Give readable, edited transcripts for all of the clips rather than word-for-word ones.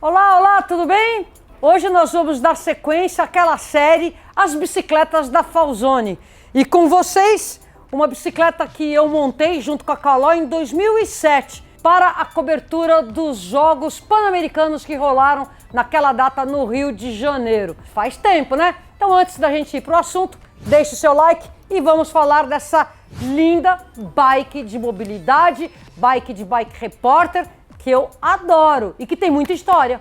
Olá, olá, tudo bem? Hoje nós vamos dar sequência àquela série As Bicicletas da Falzoni. E com vocês, uma bicicleta que eu montei junto com a Caloi em 2007 para a cobertura dos Jogos Pan-Americanos que rolaram naquela data no Rio de Janeiro. Faz tempo, né? Então antes da gente ir para o assunto, deixe o seu like e vamos falar dessa linda bike de mobilidade, bike de bike repórter, que eu adoro e que tem muita história.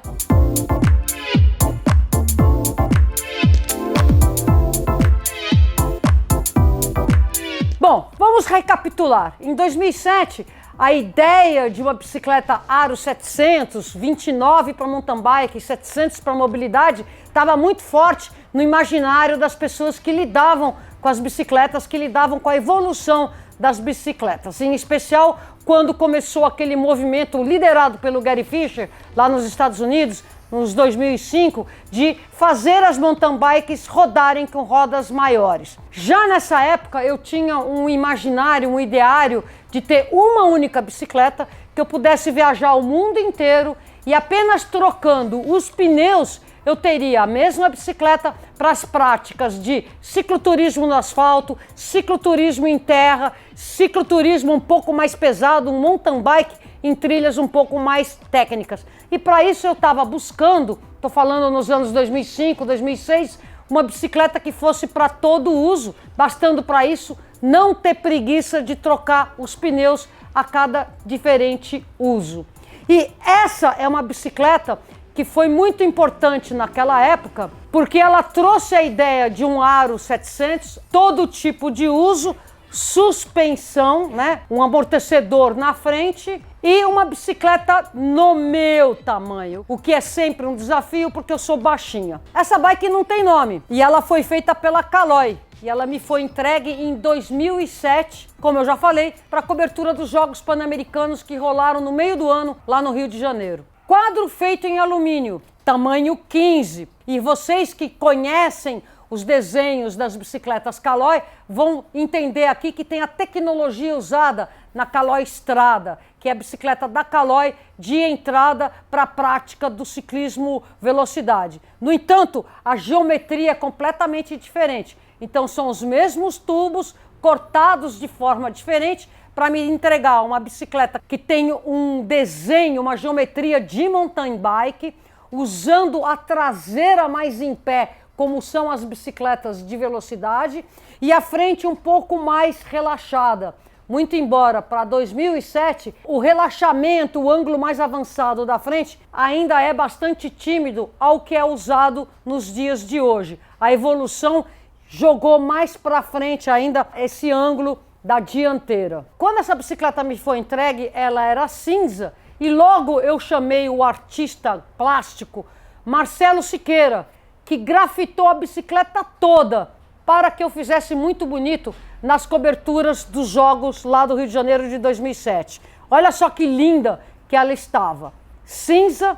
Bom, vamos recapitular. Em 2007, a ideia de uma bicicleta Aro 700, 29 para mountain bike, 700 para mobilidade, estava muito forte no imaginário das pessoas que lidavam com as bicicletas, que lidavam com a evolução das bicicletas, em especial quando começou aquele movimento liderado pelo Gary Fisher, lá nos Estados Unidos, nos 2005, de fazer as mountain bikes rodarem com rodas maiores. Já nessa época eu tinha um imaginário, um ideário de ter uma única bicicleta que eu pudesse viajar o mundo inteiro e apenas trocando os pneus eu teria a mesma bicicleta para as práticas de cicloturismo no asfalto, cicloturismo em terra, cicloturismo um pouco mais pesado, um mountain bike em trilhas um pouco mais técnicas. E para isso eu estava buscando, estou falando nos anos 2005, 2006, uma bicicleta que fosse para todo uso, bastando para isso não ter preguiça de trocar os pneus a cada diferente uso. E essa é uma bicicleta que foi muito importante naquela época, porque ela trouxe a ideia de um Aro 700, todo tipo de uso, suspensão, né? Um amortecedor na frente e uma bicicleta no meu tamanho, o que é sempre um desafio porque eu sou baixinha. Essa bike não tem nome e ela foi feita pela Caloi e ela me foi entregue em 2007, como eu já falei, para a cobertura dos Jogos Pan-Americanos que rolaram no meio do ano lá no Rio de Janeiro. Quadro feito em alumínio, tamanho 15. E vocês que conhecem os desenhos das bicicletas Caloi vão entender aqui que tem a tecnologia usada na Caloi Strada, que é a bicicleta da Caloi de entrada para a prática do ciclismo velocidade. No entanto, a geometria é completamente diferente. Então são os mesmos tubos cortados de forma diferente, para me entregar uma bicicleta que tem um desenho, uma geometria de mountain bike, usando a traseira mais em pé, como são as bicicletas de velocidade, e a frente um pouco mais relaxada. Muito embora para 2007 o relaxamento, o ângulo mais avançado da frente ainda é bastante tímido ao que é usado nos dias de hoje. A evolução jogou mais para frente ainda esse ângulo da dianteira. Quando essa bicicleta me foi entregue, ela era cinza e logo eu chamei o artista plástico Marcelo Siqueira, que grafitou a bicicleta toda para que eu fizesse muito bonito nas coberturas dos Jogos lá do Rio de Janeiro de 2007. Olha só que linda que ela estava, cinza,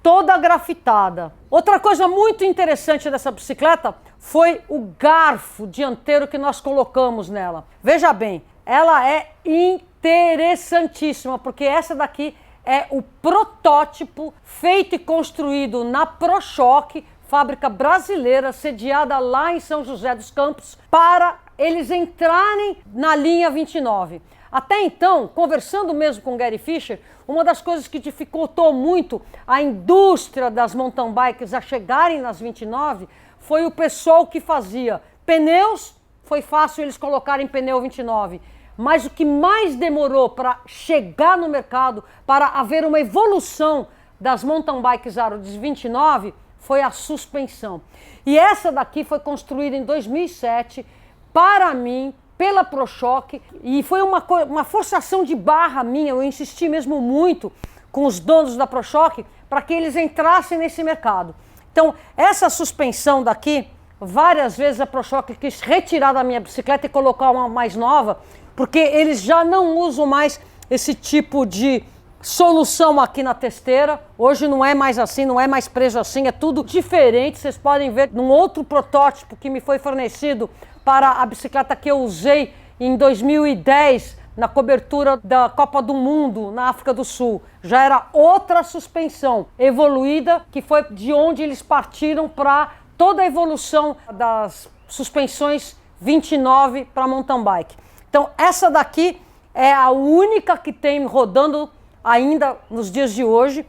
toda grafitada. Outra coisa muito interessante dessa bicicleta foi o garfo dianteiro que nós colocamos nela. Veja bem, ela é interessantíssima, porque essa daqui é o protótipo feito e construído na ProChoque, fábrica brasileira, sediada lá em São José dos Campos, para eles entrarem na linha 29. Até então, conversando mesmo com o Gary Fisher, uma das coisas que dificultou muito a indústria das mountain bikes a chegarem nas 29 foi o pessoal que fazia pneus. Foi fácil eles colocarem pneu 29, mas o que mais demorou para chegar no mercado, para haver uma evolução das mountain bikes Aro 29, foi a suspensão. E essa daqui foi construída em 2007 para mim, pela ProChoque, e foi uma forçação de barra minha. Eu insisti mesmo muito com os donos da ProChoque para que eles entrassem nesse mercado. Então, essa suspensão daqui, várias vezes a ProChoque quis retirar da minha bicicleta e colocar uma mais nova, porque eles já não usam mais esse tipo de solução aqui na testeira. Hoje não é mais assim, não é mais preso assim, é tudo diferente. Vocês podem ver num outro protótipo que me foi fornecido para a bicicleta que eu usei em 2010, na cobertura da Copa do Mundo na África do Sul. Já era outra suspensão evoluída, que foi de onde eles partiram para toda a evolução das suspensões 29 para mountain bike. Então essa daqui é a única que tem rodando ainda nos dias de hoje,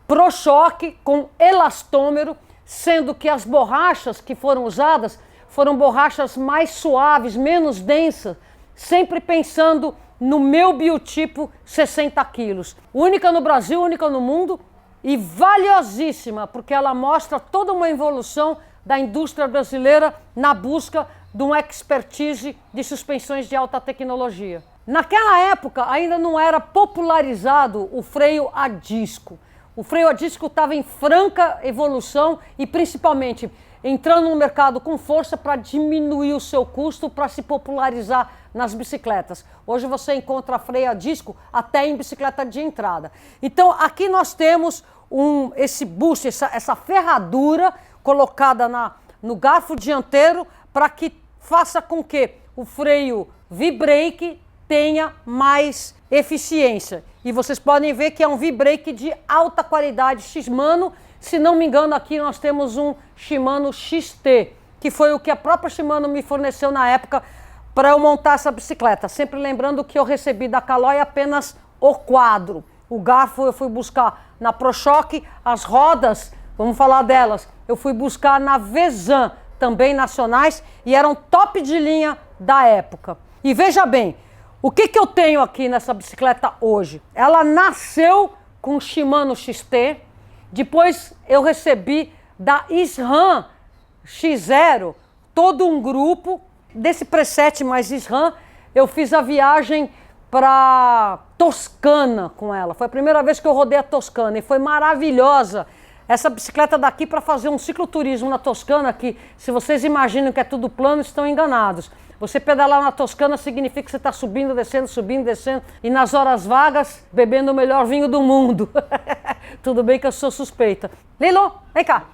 Pro-Choque com elastômero, sendo que as borrachas que foram usadas foram borrachas mais suaves, menos densas, sempre pensando no meu biotipo 60 quilos. Única no Brasil, única no mundo e valiosíssima, porque ela mostra toda uma evolução da indústria brasileira na busca de uma expertise de suspensões de alta tecnologia. Naquela época ainda não era popularizado o freio a disco. O freio a disco estava em franca evolução e principalmente entrando no mercado com força para diminuir o seu custo para se popularizar nas bicicletas. Hoje você encontra freio a disco até em bicicleta de entrada. Então aqui nós temos esse bucho, essa ferradura colocada no garfo dianteiro para que faça com que o freio V-Brake tenha mais eficiência. E vocês podem ver que é um V-Brake de alta qualidade Shimano. Se não me engano, aqui nós temos um Shimano XT, que foi o que a própria Shimano me forneceu na época para eu montar essa bicicleta. Sempre lembrando que eu recebi da Caloi apenas o quadro. O garfo eu fui buscar na Pro-Choque, as rodas, vamos falar delas, eu fui buscar na Vezan, também nacionais, e eram top de linha da época. E veja bem, o que eu tenho aqui nessa bicicleta hoje? Ela nasceu com o Shimano XT, depois eu recebi da SRAM X0 todo um grupo desse preset mais SRAM. Eu fiz a viagem para Toscana com ela. Foi a primeira vez que eu rodei a Toscana e foi maravilhosa. Essa bicicleta daqui para fazer um cicloturismo na Toscana, que se vocês imaginam que é tudo plano, estão enganados. Você pedalar na Toscana significa que você está subindo, descendo, e nas horas vagas, bebendo o melhor vinho do mundo. Tudo bem que eu sou suspeita. Lilo, vem cá.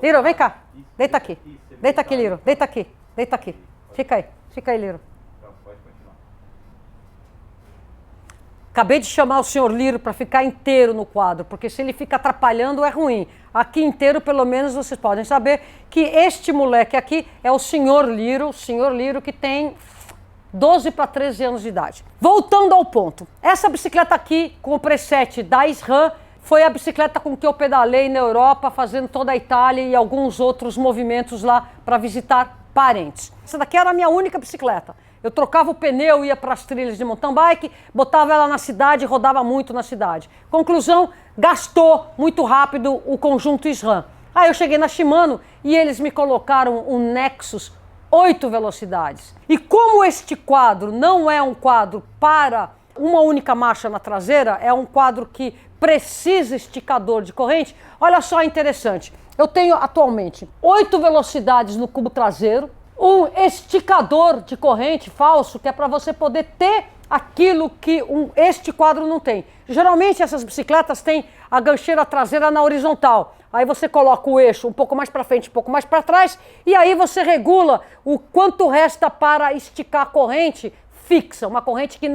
Liro, vem cá. Deita aqui. Deita aqui, Liro. Deita aqui. Deita aqui. Fica aí, Liro. Acabei de chamar o senhor Liro para ficar inteiro no quadro, porque se ele fica atrapalhando é ruim. Aqui inteiro, pelo menos, vocês podem saber que este moleque aqui é o senhor Liro que tem 12 para 13 anos de idade. Voltando ao ponto, essa bicicleta aqui, com o preset da SRAM, foi a bicicleta com que eu pedalei na Europa, fazendo toda a Itália e alguns outros movimentos lá para visitar parentes. Essa daqui era a minha única bicicleta. Eu trocava o pneu, ia para as trilhas de mountain bike, botava ela na cidade e rodava muito na cidade. Conclusão, gastou muito rápido o conjunto SRAM. Aí eu cheguei na Shimano e eles me colocaram um Nexus 8 velocidades. E como este quadro não é um quadro para uma única marcha na traseira, é um quadro que precisa esticador de corrente, olha só interessante. Eu tenho atualmente 8 velocidades no cubo traseiro, um esticador de corrente falso, que é para você poder ter aquilo que este quadro não tem. Geralmente essas bicicletas têm a gancheira traseira na horizontal. Aí você coloca o eixo um pouco mais para frente, um pouco mais para trás, e aí você regula o quanto resta para esticar a corrente fixa, uma corrente que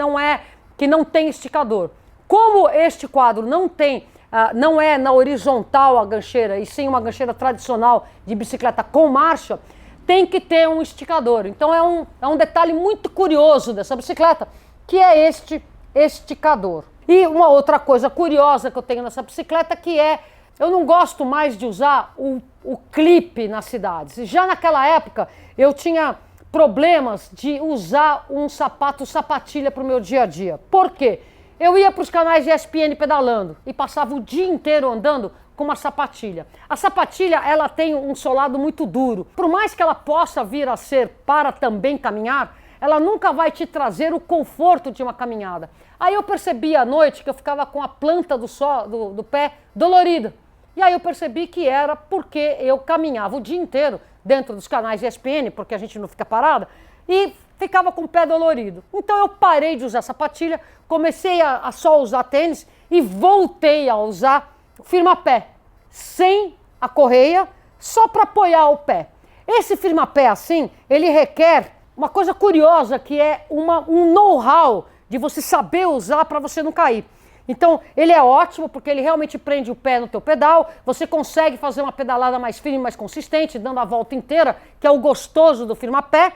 não tem esticador. Como este quadro não é na horizontal a gancheira, e sim uma gancheira tradicional de bicicleta com marcha, tem que ter um esticador. Então é um detalhe muito curioso dessa bicicleta, que é este esticador. E uma outra coisa curiosa que eu tenho nessa bicicleta, que é, eu não gosto mais de usar o clipe nas cidades. Já naquela época eu tinha problemas de usar um sapatilha para o meu dia a dia. Por quê? Eu ia para os canais de ESPN pedalando e passava o dia inteiro andando com uma sapatilha. A sapatilha, ela tem um solado muito duro. Por mais que ela possa vir a ser para também caminhar, ela nunca vai te trazer o conforto de uma caminhada. Aí eu percebi à noite que eu ficava com a planta do pé dolorida. E aí eu percebi que era porque eu caminhava o dia inteiro dentro dos canais de ESPN, porque a gente não fica parada, e ficava com o pé dolorido. Então eu parei de usar sapatilha, comecei a só usar tênis e voltei a usar firma-pé, sem a correia, só para apoiar o pé. Esse firma-pé assim, ele requer uma coisa curiosa que é um know-how de você saber usar para você não cair. Então, ele é ótimo porque ele realmente prende o pé no teu pedal, você consegue fazer uma pedalada mais firme, mais consistente, dando a volta inteira, que é o gostoso do firma-pé,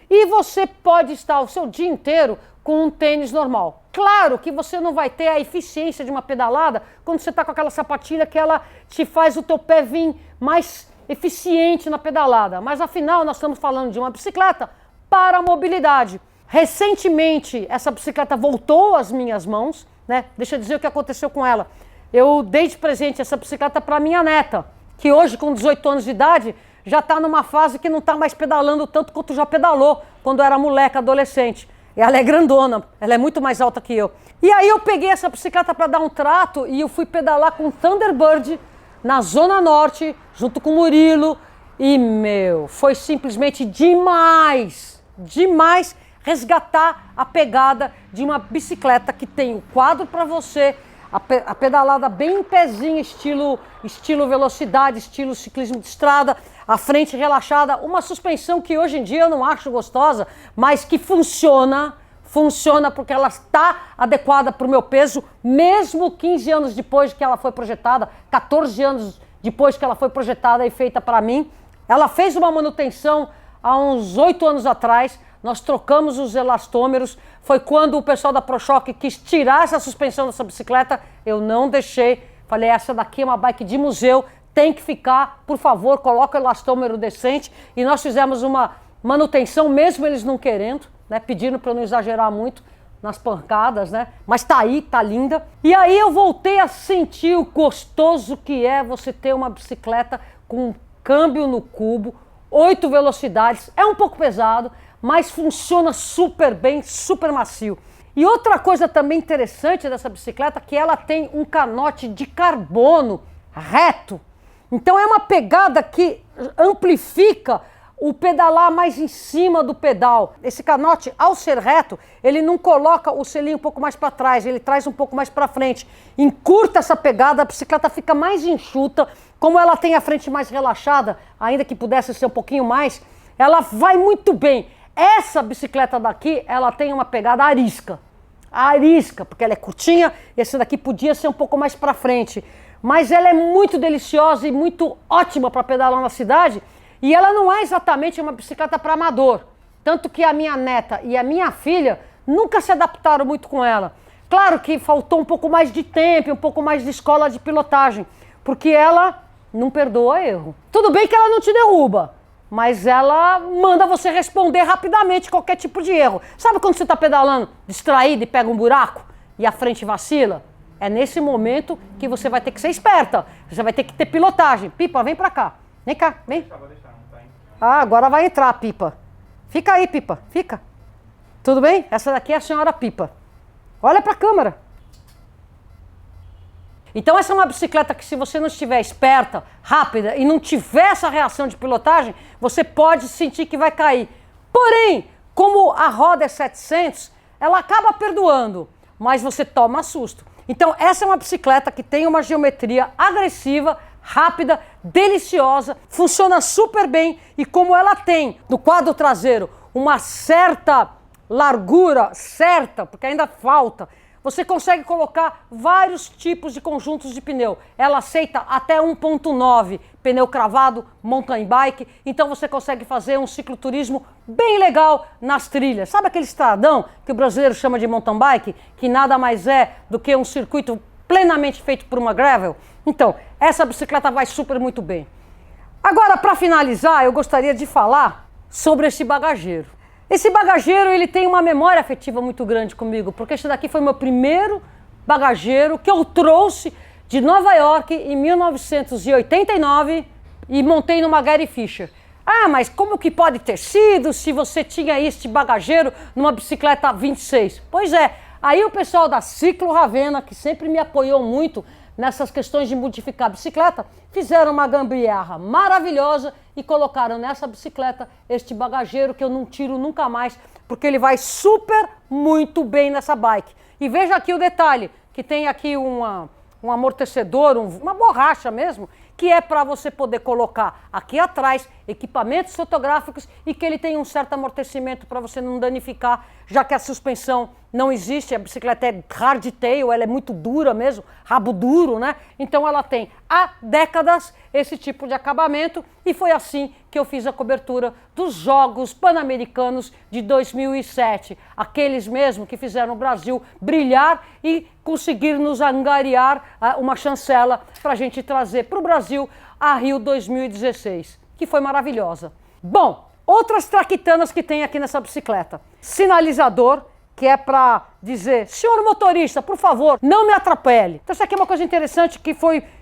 e você pode estar o seu dia inteiro com um tênis normal. Claro que você não vai ter a eficiência de uma pedalada quando você está com aquela sapatilha que ela te faz o teu pé vir mais eficiente na pedalada, mas afinal nós estamos falando de uma bicicleta para a mobilidade. Recentemente, essa bicicleta voltou às minhas mãos, né? Deixa eu dizer o que aconteceu com ela. Eu dei de presente essa bicicleta para minha neta, que hoje, com 18 anos de idade, já está numa fase que não está mais pedalando tanto quanto já pedalou quando era moleca, adolescente. E ela é grandona, ela é muito mais alta que eu. E aí eu peguei essa bicicleta para dar um trato e eu fui pedalar com Thunderbird na Zona Norte, junto com o Murilo. E, foi simplesmente demais, demais resgatar a pegada de uma bicicleta que tem o quadro para você, a pedalada bem em pezinho, estilo velocidade, estilo ciclismo de estrada, a frente relaxada, uma suspensão que hoje em dia eu não acho gostosa, mas que funciona porque ela está adequada para o meu peso, mesmo 15 anos depois que ela foi projetada, 14 anos depois que ela foi projetada e feita para mim. Ela fez uma manutenção há uns 8 anos atrás, nós trocamos os elastômeros, foi quando o pessoal da ProShock quis tirar essa suspensão dessa bicicleta, eu não deixei, falei, essa daqui é uma bike de museu, tem que ficar, por favor, coloca o elastômero decente, e nós fizemos uma manutenção, mesmo eles não querendo, né, pedindo para eu não exagerar muito nas pancadas, né, mas tá aí, tá linda. E aí eu voltei a sentir o gostoso que é você ter uma bicicleta com câmbio no cubo, 8 velocidades, é um pouco pesado, mas funciona super bem, super macio. E outra coisa também interessante dessa bicicleta é que ela tem um canote de carbono reto. Então é uma pegada que amplifica o pedalar mais em cima do pedal. Esse canote, ao ser reto, ele não coloca o selinho um pouco mais para trás, ele traz um pouco mais para frente. Encurta essa pegada, a bicicleta fica mais enxuta. Como ela tem a frente mais relaxada, ainda que pudesse ser um pouquinho mais, ela vai muito bem. Essa bicicleta daqui, ela tem uma pegada arisca. Arisca, porque ela é curtinha, esse daqui podia ser um pouco mais para frente. Mas ela é muito deliciosa e muito ótima para pedalar na cidade. E ela não é exatamente uma bicicleta para amador. Tanto que a minha neta e a minha filha nunca se adaptaram muito com ela. Claro que faltou um pouco mais de tempo, um pouco mais de escola de pilotagem. Porque ela não perdoa erro. Tudo bem que ela não te derruba, mas ela manda você responder rapidamente qualquer tipo de erro. Sabe quando você está pedalando distraído e pega um buraco e a frente vacila? É nesse momento que você vai ter que ser esperta. Você vai ter que ter pilotagem. Pipa, vem pra cá. Vem cá, vem. Vou deixar, não tá indo. Ah, agora vai entrar a Pipa. Fica aí, Pipa, fica. Tudo bem? Essa daqui é a senhora Pipa. Olha pra câmera. Então essa é uma bicicleta que, se você não estiver esperta, rápida e não tiver essa reação de pilotagem, você pode sentir que vai cair. Porém, como a roda é 700, ela acaba perdoando, mas você toma susto. Então essa é uma bicicleta que tem uma geometria agressiva, rápida, deliciosa, funciona super bem, e como ela tem no quadro traseiro uma certa largura, porque ainda falta, você consegue colocar vários tipos de conjuntos de pneu. Ela aceita até 1.9 pneu cravado, mountain bike. Então você consegue fazer um cicloturismo bem legal nas trilhas. Sabe aquele estradão que o brasileiro chama de mountain bike? Que nada mais é do que um circuito plenamente feito por uma gravel? Então, essa bicicleta vai super muito bem. Agora, para finalizar, eu gostaria de falar sobre esse bagageiro. Esse bagageiro, ele tem uma memória afetiva muito grande comigo, porque esse daqui foi meu primeiro bagageiro que eu trouxe de Nova York em 1989 e montei numa Gary Fisher. Ah, mas como que pode ter sido se você tinha este bagageiro numa bicicleta 26? Pois é, aí o pessoal da Ciclo Ravenna, que sempre me apoiou muito nessas questões de modificar a bicicleta, fizeram uma gambiarra maravilhosa e colocaram nessa bicicleta este bagageiro que eu não tiro nunca mais, porque ele vai super muito bem nessa bike. E veja aqui o detalhe, que tem aqui um amortecedor, uma borracha mesmo, que que é para você poder colocar aqui atrás equipamentos fotográficos e que ele tem um certo amortecimento para você não danificar, já que a suspensão não existe, a bicicleta é hardtail, ela é muito dura mesmo, rabo duro, né? Então ela tem há décadas esse tipo de acabamento e foi assim que eu fiz a cobertura dos Jogos Pan-Americanos de 2007, aqueles mesmo que fizeram o Brasil brilhar e conseguir nos angariar uma chancela para a gente trazer para o Brasil a Rio 2016, que foi maravilhosa. Bom, outras traquitanas que tem aqui nessa bicicleta. Sinalizador, que é para dizer, senhor motorista, por favor, não me atropele. Então isso aqui é uma coisa interessante que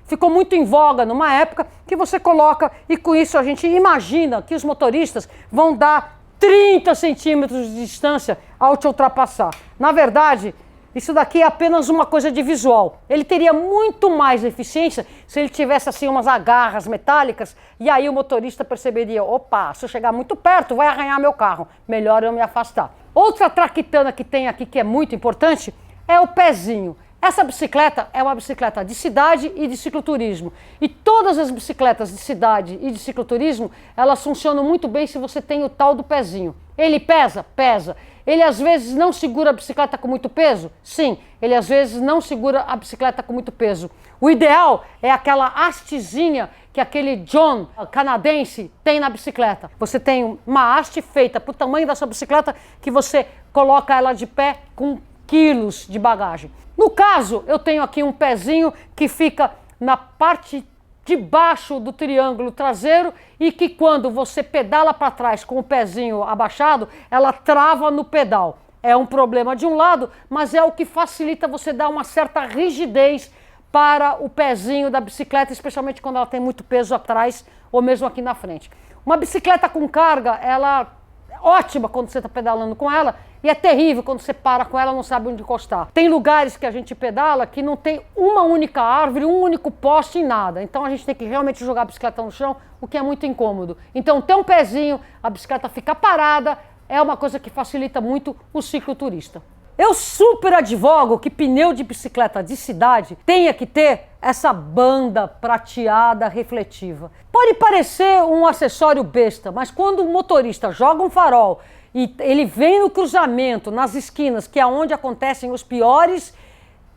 ficou muito em voga numa época que você coloca e com isso a gente imagina que os motoristas vão dar 30 centímetros de distância ao te ultrapassar. Na verdade, isso daqui é apenas uma coisa de visual. Ele teria muito mais eficiência se ele tivesse assim umas agarras metálicas e aí o motorista perceberia, opa, se eu chegar muito perto vai arranhar meu carro, melhor eu me afastar. Outra traquitana que tem aqui que é muito importante é o pezinho. Essa bicicleta é uma bicicleta de cidade e de cicloturismo. E todas as bicicletas de cidade e de cicloturismo, elas funcionam muito bem se você tem o tal do pezinho. Ele pesa? Pesa. Ele às vezes não segura a bicicleta com muito peso? Sim, ele às vezes não segura a bicicleta com muito peso. O ideal é aquela hastezinha que aquele John canadense tem na bicicleta. Você tem uma haste feita para o tamanho da sua bicicleta que você coloca ela de pé com quilos de bagagem. No caso, eu tenho aqui um pezinho que fica na parte de baixo do triângulo traseiro e que quando você pedala para trás com o pezinho abaixado, ela trava no pedal. É um problema de um lado, mas é o que facilita você dar uma certa rigidez para o pezinho da bicicleta, especialmente quando ela tem muito peso atrás ou mesmo aqui na frente. Uma bicicleta com carga, ela é ótima quando você está pedalando com ela e é terrível quando você para com ela e não sabe onde encostar. Tem lugares que a gente pedala que não tem uma única árvore, um único poste em nada. Então a gente tem que realmente jogar a bicicleta no chão, o que é muito incômodo. Então ter um pezinho, a bicicleta fica parada, é uma coisa que facilita muito o cicloturista. Eu super advogo que pneu de bicicleta de cidade tenha que ter essa banda prateada refletiva. Pode parecer um acessório besta, mas quando o motorista joga um farol e ele vem no cruzamento, nas esquinas, que é onde acontecem os piores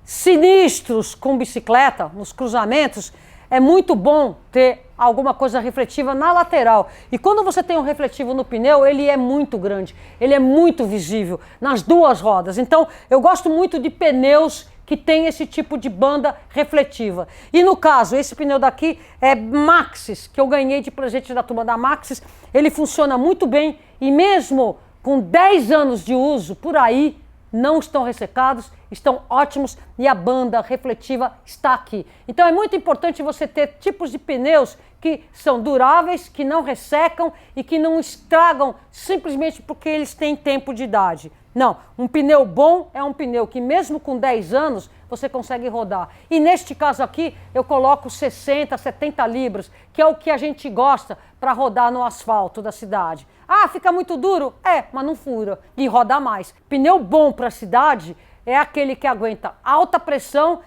sinistros com bicicleta, nos cruzamentos, é muito bom ter alguma coisa refletiva na lateral. E quando você tem um refletivo no pneu, ele é muito grande, ele é muito visível nas duas rodas. Então, eu gosto muito de pneus que tem esse tipo de banda refletiva. E no caso, esse pneu daqui é Maxxis, que eu ganhei de presente da turma da Maxxis. Ele funciona muito bem e mesmo com 10 anos de uso, por aí, não estão ressecados, estão ótimos e a banda refletiva está aqui. Então é muito importante você ter tipos de pneus que são duráveis, que não ressecam e que não estragam simplesmente porque eles têm tempo de idade. Não, um pneu bom é um pneu que mesmo com 10 anos você consegue rodar. E neste caso aqui eu coloco 60, 70 libras, que é o que a gente gosta para rodar no asfalto da cidade. Ah, fica muito duro? É, mas não fura e roda mais. Pneu bom para a cidade é aquele que aguenta alta pressão,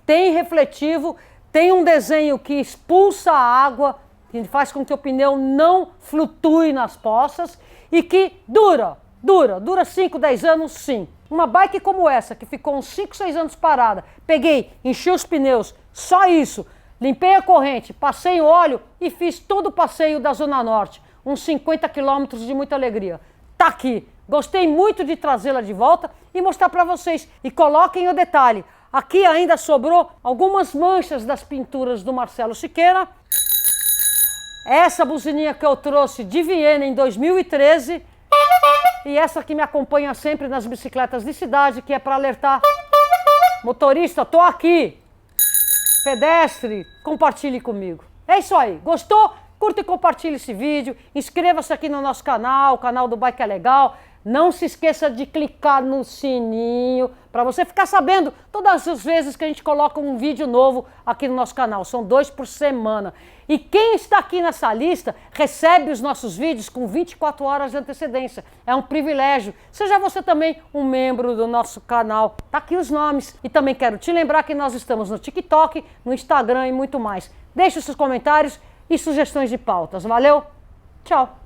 tem refletivo, tem um desenho que expulsa a água, que faz com que o pneu não flutue nas poças e que dura 5, 10 anos, sim. Uma bike como essa, que ficou uns 5, 6 anos parada, peguei, enchi os pneus, só isso, limpei a corrente, passei o óleo e fiz todo o passeio da Zona Norte, uns 50 quilômetros de muita alegria. Tá aqui, gostei muito de trazê-la de volta e mostrar para vocês. E coloquem o detalhe, aqui ainda sobrou algumas manchas das pinturas do Marcelo Siqueira. Essa buzininha que eu trouxe de Viena em 2013... E essa que me acompanha sempre nas bicicletas de cidade, que é para alertar motorista, tô aqui. Pedestre, compartilhe comigo. É isso aí. Gostou? Curta e compartilhe esse vídeo. Inscreva-se aqui no nosso canal, o canal do Bike é Legal. Não se esqueça de clicar no sininho para você ficar sabendo todas as vezes que a gente coloca um vídeo novo aqui no nosso canal. São 2 por semana. E quem está aqui nessa lista recebe os nossos vídeos com 24 horas de antecedência. É um privilégio. Seja você também um membro do nosso canal. Tá aqui os nomes. E também quero te lembrar que nós estamos no TikTok, no Instagram e muito mais. Deixe os seus comentários e sugestões de pautas. Valeu? Tchau!